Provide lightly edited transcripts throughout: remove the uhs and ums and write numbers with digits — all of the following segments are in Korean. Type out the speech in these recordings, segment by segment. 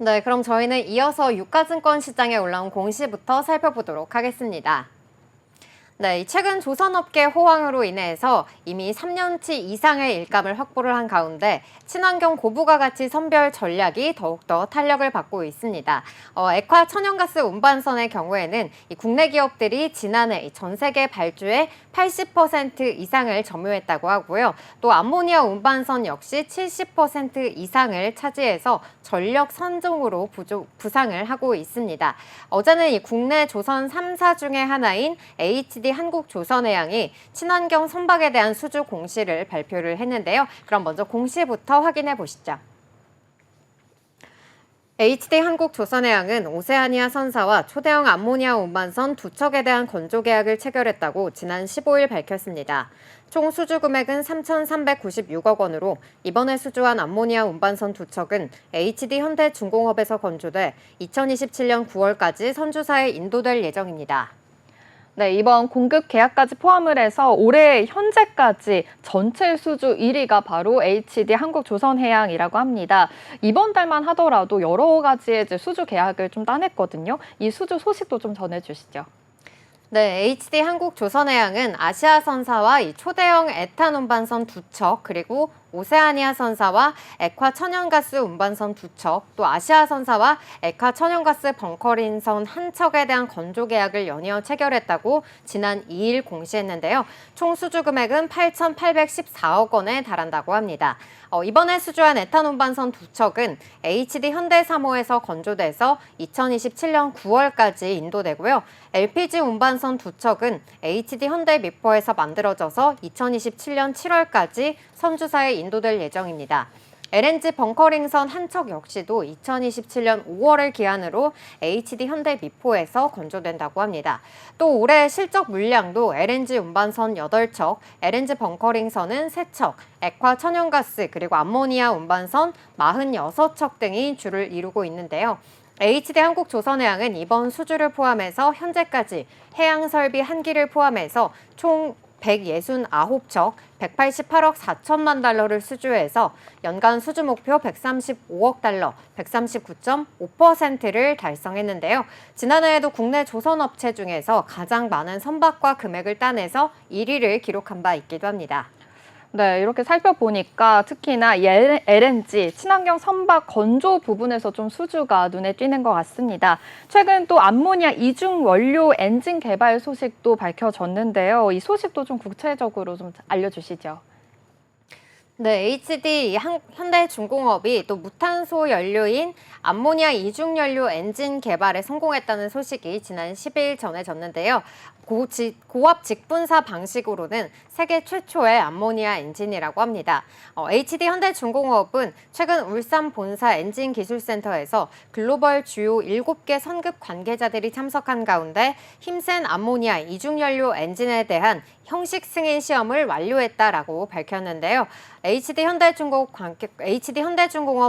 네, 그럼 저희는 이어서 유가증권 시장에 올라온 공시부터 살펴보도록 하겠습니다. 네, 최근 조선업계 호황으로 인해서 이미 3년치 이상의 일감을 확보를 한 가운데 친환경 고부가 가치 선별 전략이 더욱더 탄력을 받고 있습니다. 액화 천연가스 운반선의 경우에는 이 국내 기업들이 지난해 전 세계 발주의 80% 이상을 점유했다고 하고요. 또 암모니아 운반선 역시 70% 이상을 차지해서 전력 선종으로 부상을 하고 있습니다. 어제는 이 국내 조선 3사 중에 하나인 HD 한국조선해양이 친환경 선박에 대한 수주 공시를 발표를 했는데요. 그럼 먼저 공시부터 확인해 보시죠. HD 한국조선해양은 오세아니아 선사와 초대형 암모니아 운반선 두 척에 대한 건조 계약을 체결했다고 지난 15일 밝혔습니다. 총 수주 금액은 3,396억 원으로 이번에 수주한 암모니아 운반선 두 척은 HD 현대중공업에서 건조돼 2027년 9월까지 선주사에 인도될 예정입니다. 네, 이번 공급 계약까지 포함을 해서 올해 현재까지 전체 수주 1위가 바로 HD 한국조선해양이라고 합니다. 이번 달만 하더라도 여러 가지의 수주 계약을 좀 따냈거든요. 이 수주 소식도 좀 전해주시죠. 네, HD 한국조선해양은 아시아 선사와 이 초대형 에탄 운반선 두 척, 그리고 오세아니아 선사와 액화 천연가스 운반선 두 척, 또 아시아 선사와 액화 천연가스 벙커링선 한 척에 대한 건조 계약을 연이어 체결했다고 지난 2일 공시했는데요. 총 수주 금액은 8,814억 원에 달한다고 합니다. 이번에 수주한 에탄 운반선 두 척은 HD 현대3호에서 건조돼서 2027년 9월까지 인도되고요. LPG 운반선 두 척은 HD 현대 미포에서 만들어져서 2027년 7월까지 선주사에 인도될 예정입니다. LNG 벙커링선 한 척 역시도 2027년 5월을 기한으로 HD 현대 미포에서 건조된다고 합니다. 또 올해 실적 물량도 LNG 운반선 8척, LNG 벙커링선은 3척, 액화 천연가스 그리고 암모니아 운반선 46척 등이 주를 이루고 있는데요. HD 한국조선해양은 이번 수주를 포함해서 현재까지 해양설비 한 기를 포함해서 총 169척, 188억 4천만 달러를 수주해서 연간 수주 목표 135억 달러, 139.5%를 달성했는데요. 지난해에도 국내 조선업체 중에서 가장 많은 선박과 금액을 따내서 1위를 기록한 바 있기도 합니다. 네, 이렇게 살펴보니까 특히나 이 LNG, 친환경 선박 건조 부분에서 좀 수주가 눈에 띄는 것 같습니다. 최근 또 암모니아 이중 원료 엔진 개발 소식도 밝혀졌는데요. 이 소식도 좀 구체적으로 좀 알려주시죠. 네, HD 현대중공업이 또 무탄소 연료인 암모니아 이중연료 엔진 개발에 성공했다는 소식이 지난 10일 전해졌는데요. 고압 직분사 방식으로는 세계 최초의 암모니아 엔진이라고 합니다. HD 현대중공업은 최근 울산 본사 엔진기술센터에서 글로벌 주요 7개 선급 관계자들이 참석한 가운데 힘센 암모니아 이중연료 엔진에 대한 형식 승인 시험을 완료했다라고 밝혔는데요. HD 현대중공업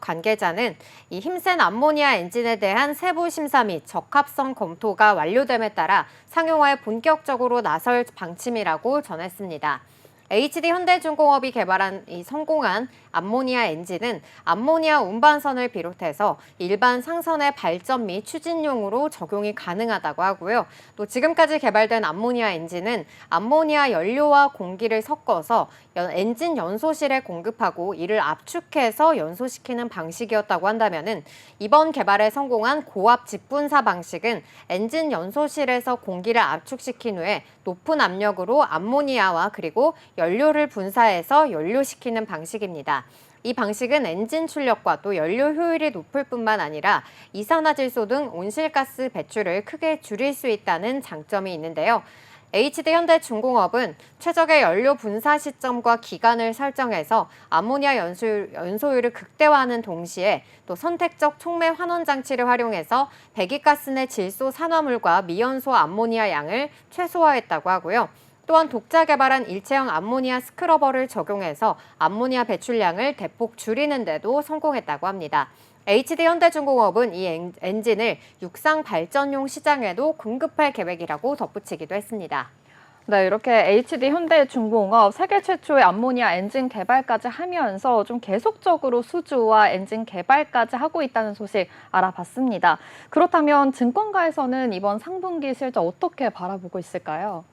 관계자는 이 힘센 암모니아 엔진에 대한 세부 심사 및 적합성 검토가 완료됨에 따라 상용화에 본격적으로 나설 방침이라고 전했습니다. HD 현대중공업이 개발한 이 성공한 암모니아 엔진은 암모니아 운반선을 비롯해서 일반 상선의 발전 및 추진용으로 적용이 가능하다고 하고요. 또 지금까지 개발된 암모니아 엔진은 암모니아 연료와 공기를 섞어서 엔진 연소실에 공급하고 이를 압축해서 연소시키는 방식이었다고 한다면은 이번 개발에 성공한 고압 직분사 방식은 엔진 연소실에서 공기를 압축시킨 후에 높은 압력으로 암모니아와 그리고 연료를 분사해서 연료시키는 방식입니다. 이 방식은 엔진 출력과 또 연료 효율이 높을 뿐만 아니라 이산화질소 등 온실가스 배출을 크게 줄일 수 있다는 장점이 있는데요. HD 현대중공업은 최적의 연료 분사 시점과 기간을 설정해서 암모니아 연소율을 극대화하는 동시에 또 선택적 촉매 환원 장치를 활용해서 배기가스 내 질소 산화물과 미연소 암모니아 양을 최소화했다고 하고요. 또한 독자 개발한 일체형 암모니아 스크러버를 적용해서 암모니아 배출량을 대폭 줄이는 데도 성공했다고 합니다. HD 현대중공업은 이 엔진을 육상 발전용 시장에도 공급할 계획이라고 덧붙이기도 했습니다. 네, 이렇게 HD 현대중공업 세계 최초의 암모니아 엔진 개발까지 하면서 좀 계속적으로 수주와 엔진 개발까지 하고 있다는 소식 알아봤습니다. 그렇다면 증권가에서는 이번 상분기 실적 어떻게 바라보고 있을까요?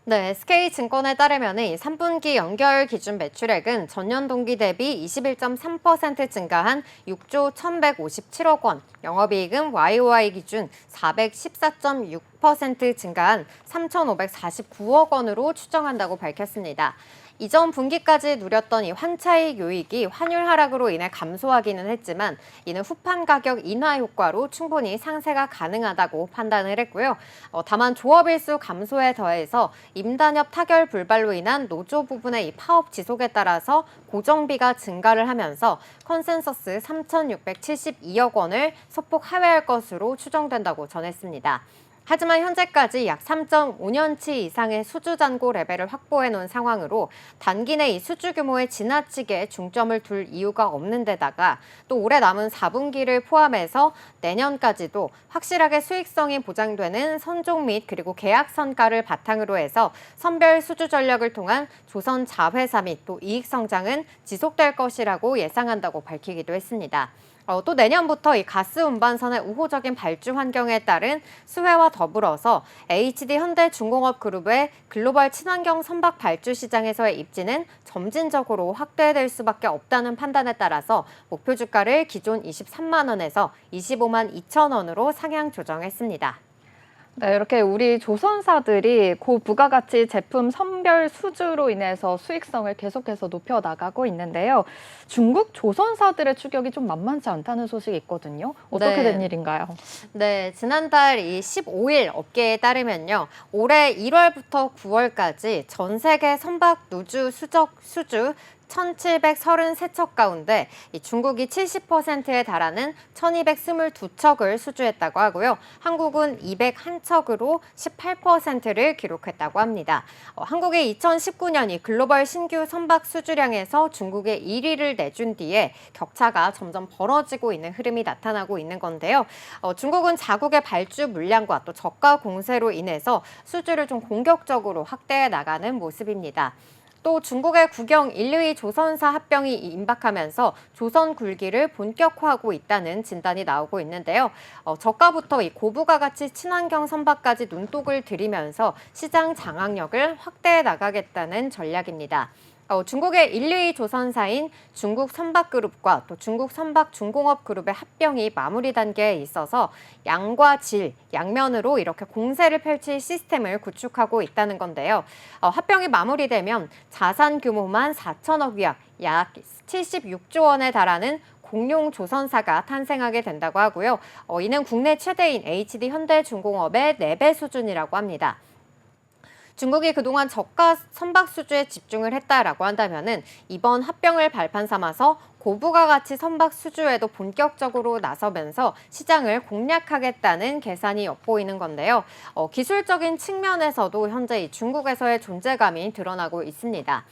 네, SK증권에 따르면 이 3분기 연결 기준 매출액은 전년 동기 대비 21.3% 증가한 6조 1,157억 원, 영업이익은 YOY 기준 414.6% 증가한 3,549억 원으로 추정한다고 밝혔습니다. 이전 분기까지 누렸던 이 환차익 요익이 환율 하락으로 인해 감소하기는 했지만 이는 후판 가격 인하 효과로 충분히 상세가 가능하다고 판단을 했고요. 다만 조업일수 감소에 더해서 임단협 타결 불발로 인한 노조 부분의 이 파업 지속에 따라서 고정비가 증가를 하면서 컨센서스 3,672억 원을 소폭 하회할 것으로 추정된다고 전했습니다. 하지만 현재까지 약 3.5년치 이상의 수주 잔고 레벨을 확보해 놓은 상황으로 단기 내 이 수주 규모에 지나치게 중점을 둘 이유가 없는 데다가 또 올해 남은 4분기를 포함해서 내년까지도 확실하게 수익성이 보장되는 선종 및 그리고 계약 성과를 바탕으로 해서 선별 수주 전략을 통한 조선 자회사 및 또 이익 성장은 지속될 것이라고 예상한다고 밝히기도 했습니다. 또 내년부터 이 가스 운반선의 우호적인 발주 환경에 따른 수혜와 더불어서 HD 현대중공업 그룹의 글로벌 친환경 선박 발주 시장에서의 입지는 점진적으로 확대될 수밖에 없다는 판단에 따라서 목표 주가를 기존 23만 원에서 25만 2천 원으로 상향 조정했습니다. 네, 이렇게 우리 조선사들이 고부가가치 제품 선별 수주로 인해서 수익성을 계속해서 높여 나가고 있는데요. 중국 조선사들의 추격이 좀 만만치 않다는 소식이 있거든요. 어떻게 된 일인가요? 네, 지난달 이 15일 업계에 따르면요. 올해 1월부터 9월까지 전 세계 선박 누주 수주 1,733척 가운데 중국이 70%에 달하는 1,222척을 수주했다고 하고요. 한국은 201척으로 18%를 기록했다고 합니다. 한국이 2019년 이 글로벌 신규 선박 수주량에서 중국에 1위를 내준 뒤에 격차가 점점 벌어지고 있는 흐름이 나타나고 있는 건데요. 중국은 자국의 발주 물량과 또 저가 공세로 인해서 수주를 좀 공격적으로 확대해 나가는 모습입니다. 또 중국의 국영 1, 2위 조선사 합병이 임박하면서 조선 굴기를 본격화하고 있다는 진단이 나오고 있는데요. 저가부터 이 고부가가치 친환경 선박까지 눈독을 들이면서 시장 장악력을 확대해 나가겠다는 전략입니다. 중국의 1, 2위 조선사인 중국 선박그룹과 또 중국 선박중공업그룹의 합병이 마무리 단계에 있어서 양과 질, 양면으로 이렇게 공세를 펼칠 시스템을 구축하고 있다는 건데요. 합병이 마무리되면 자산 규모만 4천억 위약, 약 76조 원에 달하는 공룡 조선사가 탄생하게 된다고 하고요. 이는 국내 최대인 HD 현대중공업의 4배 수준이라고 합니다. 중국이 그동안 저가 선박 수주에 집중을 했다라고 한다면은 이번 합병을 발판 삼아서 고부가가치 선박 수주에도 본격적으로 나서면서 시장을 공략하겠다는 계산이 엿보이는 건데요. 기술적인 측면에서도 현재 이 중국에서의 존재감이 드러나고 있습니다.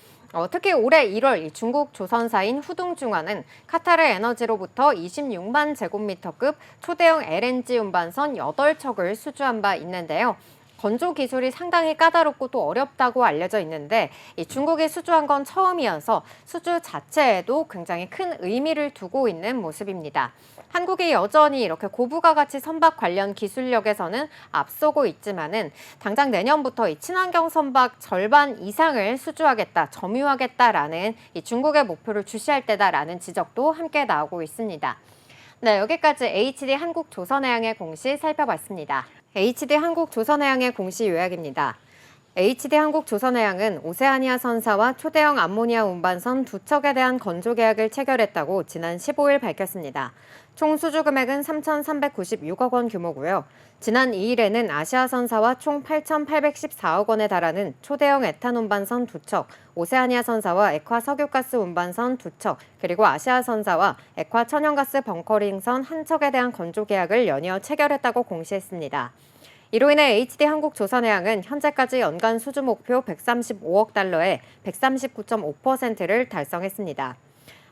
특히 올해 1월 중국 조선사인 후둥중화는 카타르 에너지로부터 26만 제곱미터급 초대형 LNG 운반선 8척을 수주한 바 있는데요. 건조 기술이 상당히 까다롭고 또 어렵다고 알려져 있는데 중국이 수주한 건 처음이어서 수주 자체에도 굉장히 큰 의미를 두고 있는 모습입니다. 한국이 여전히 이렇게 고부가가치 선박 관련 기술력에서는 앞서고 있지만은 당장 내년부터 이 친환경 선박 절반 이상을 수주하겠다, 점유하겠다라는 이 중국의 목표를 주시할 때다라는 지적도 함께 나오고 있습니다. 네, 여기까지 HD 한국조선해양의 공시 살펴봤습니다. HD 한국조선해양의 공시 요약입니다. HD 한국조선해양은 오세아니아 선사와 초대형 암모니아 운반선 2척에 대한 건조 계약을 체결했다고 지난 15일 밝혔습니다. 총 수주 금액은 3,396억 원 규모고요. 지난 2일에는 아시아선사와 총 8,814억 원에 달하는 초대형 에탄 운반선 2척, 오세아니아 선사와 액화 석유가스 운반선 2척, 그리고 아시아선사와 액화 천연가스 벙커링선 1척에 대한 건조 계약을 연이어 체결했다고 공시했습니다. 이로 인해 HD 한국조선해양은 현재까지 연간 수주 목표 135억 달러에 139.5%를 달성했습니다.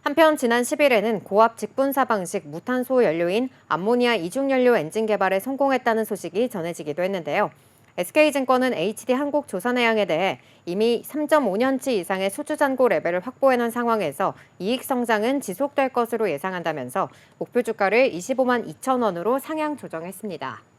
한편 지난 10일에는 고압 직분사 방식 무탄소 연료인 암모니아 이중연료 엔진 개발에 성공했다는 소식이 전해지기도 했는데요. SK증권은 HD한국조선해양에 대해 이미 3.5년치 이상의 수주잔고 레벨을 확보해놓은 상황에서 이익 성장은 지속될 것으로 예상한다면서 목표 주가를 25만 2천 원으로 상향 조정했습니다.